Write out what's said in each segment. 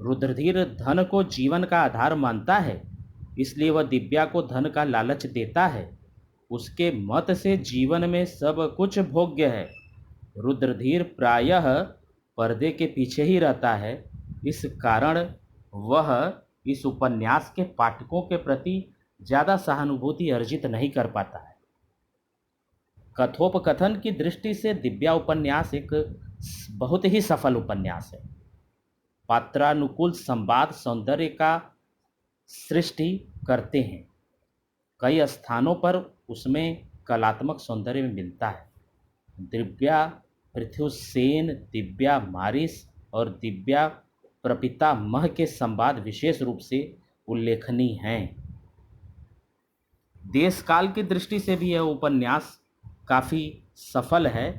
रुद्रधीर धन को जीवन का आधार मानता है, इसलिए वह दिव्या को धन का लालच देता है। उसके मत से जीवन में सब कुछ भोग्य है। रुद्रधीर प्रायः पर्दे के पीछे ही रहता है। इस कारण वह इस उपन्यास के पाठकों के प्रति ज़्यादा सहानुभूति अर्जित नहीं कर पाता है। कथोपकथन की दृष्टि से दिव्या उपन्यास एक बहुत ही सफल उपन्यास है। पात्रानुकूल संवाद सौंदर्य का सृष्टि करते हैं। कई स्थानों पर उसमें कलात्मक सौंदर्य मिलता है। दिव्या पृथ्वीसेन, दिव्या मारिस और दिव्या प्रपितामह के संवाद विशेष रूप से उल्लेखनीय हैं। देश काल की दृष्टि से भी यह उपन्यास काफ़ी सफल है।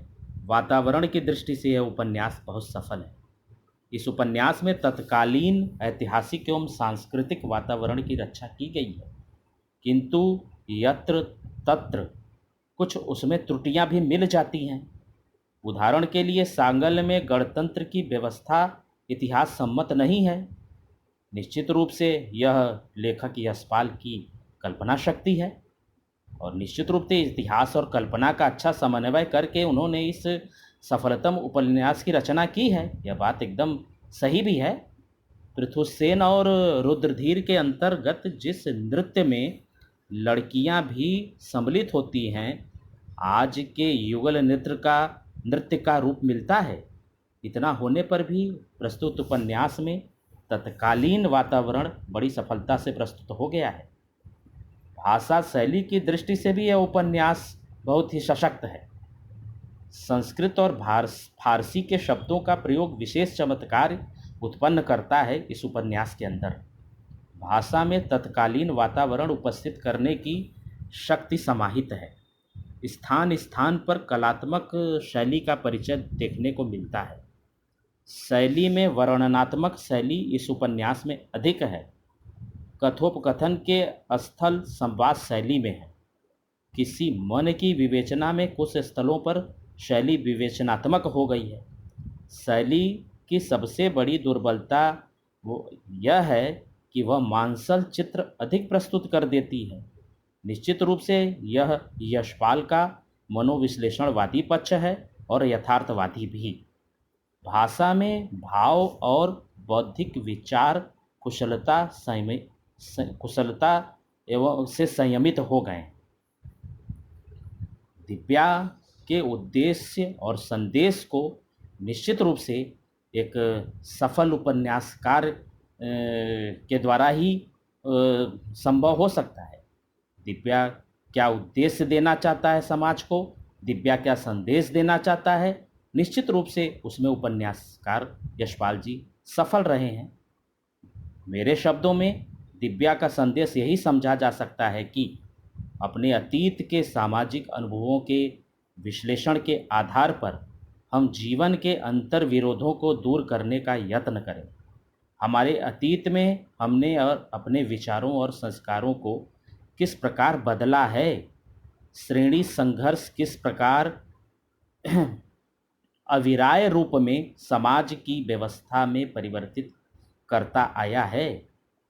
वातावरण की दृष्टि से यह उपन्यास बहुत सफल है। इस उपन्यास में तत्कालीन ऐतिहासिक एवं सांस्कृतिक वातावरण की रक्षा की गई है, किंतु यत्र तत्र कुछ उसमें त्रुटियां भी मिल जाती हैं। उदाहरण के लिए सांगल में गणतंत्र की व्यवस्था इतिहास सम्मत नहीं है। निश्चित रूप से यह लेखक यशपाल की कल्पना शक्ति है और निश्चित रूप से इतिहास और कल्पना का अच्छा समन्वय करके उन्होंने इस सफलतम उपन्यास की रचना की है। यह बात एकदम सही भी है। पृथुसेन और रुद्रधीर के अंतर्गत जिस नृत्य में लड़कियां भी सम्मिलित होती हैं, आज के युगल नृत्य का रूप मिलता है। इतना होने पर भी प्रस्तुत उपन्यास में तत्कालीन वातावरण बड़ी सफलता से प्रस्तुत हो गया है। भाषा शैली की दृष्टि से भी यह उपन्यास बहुत ही सशक्त है। संस्कृत और फारसी के शब्दों का प्रयोग विशेष चमत्कार उत्पन्न करता है। इस उपन्यास के अंदर भाषा में तत्कालीन वातावरण उपस्थित करने की शक्ति समाहित है। स्थान स्थान पर कलात्मक शैली का परिचय देखने को मिलता है। शैली में वर्णनात्मक शैली इस उपन्यास में अधिक है। कथोपकथन के स्थल संवाद शैली में है। किसी मन की विवेचना में कुछ स्थलों पर शैली विवेचनात्मक हो गई है। शैली की सबसे बड़ी दुर्बलता वो यह है कि वह मांसल चित्र अधिक प्रस्तुत कर देती है। निश्चित रूप से यह यशपाल का मनोविश्लेषणवादी पक्ष है और यथार्थवादी भी। भाषा में भाव और बौद्धिक विचार कुशलता एवं से संयमित हो गए। दिव्या के उद्देश्य और संदेश को निश्चित रूप से एक सफल उपन्यासकार के द्वारा ही संभव हो सकता है। दिव्या क्या उद्देश्य देना चाहता है समाज को, दिव्या क्या संदेश देना चाहता है, निश्चित रूप से उसमें उपन्यासकार यशपाल जी सफल रहे हैं। मेरे शब्दों में दिव्या का संदेश यही समझा जा सकता है कि अपने अतीत के सामाजिक अनुभवों के विश्लेषण के आधार पर हम जीवन के अंतर विरोधों को दूर करने का यत्न करें। हमारे अतीत में हमने और अपने विचारों और संस्कारों को किस प्रकार बदला है, श्रेणी संघर्ष किस प्रकार अविराय रूप में समाज की व्यवस्था में परिवर्तित करता आया है,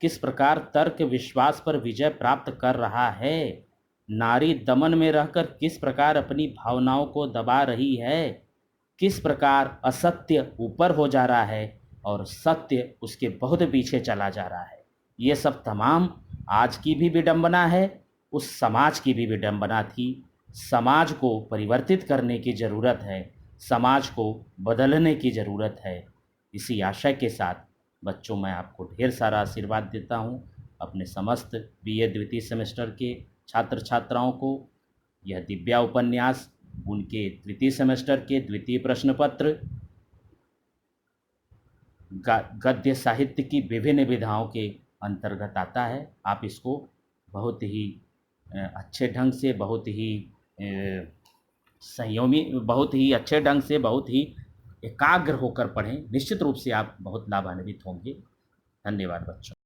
किस प्रकार तर्क विश्वास पर विजय प्राप्त कर रहा है, नारी दमन में रहकर किस प्रकार अपनी भावनाओं को दबा रही है, किस प्रकार असत्य ऊपर हो जा रहा है और सत्य उसके बहुत पीछे चला जा रहा है। ये सब तमाम आज की भी विडंबना है, उस समाज की भी विडंबना थी। समाज को परिवर्तित करने की ज़रूरत है, समाज को बदलने की ज़रूरत है। इसी आशय के साथ बच्चों, मैं आपको ढेर सारा आशीर्वाद देता हूँ। अपने समस्त बीए द्वितीय सेमेस्टर के छात्र छात्राओं को यह दिव्या उपन्यास उनके द्वितीय सेमेस्टर के द्वितीय प्रश्न पत्र गद्य साहित्य की विभिन्न विधाओं के अंतर्गत आता है। आप इसको बहुत ही अच्छे ढंग से, बहुत ही संयमी, बहुत ही अच्छे ढंग से, बहुत ही एकाग्र होकर पढ़ें। निश्चित रूप से आप बहुत लाभान्वित होंगे। धन्यवाद बच्चों।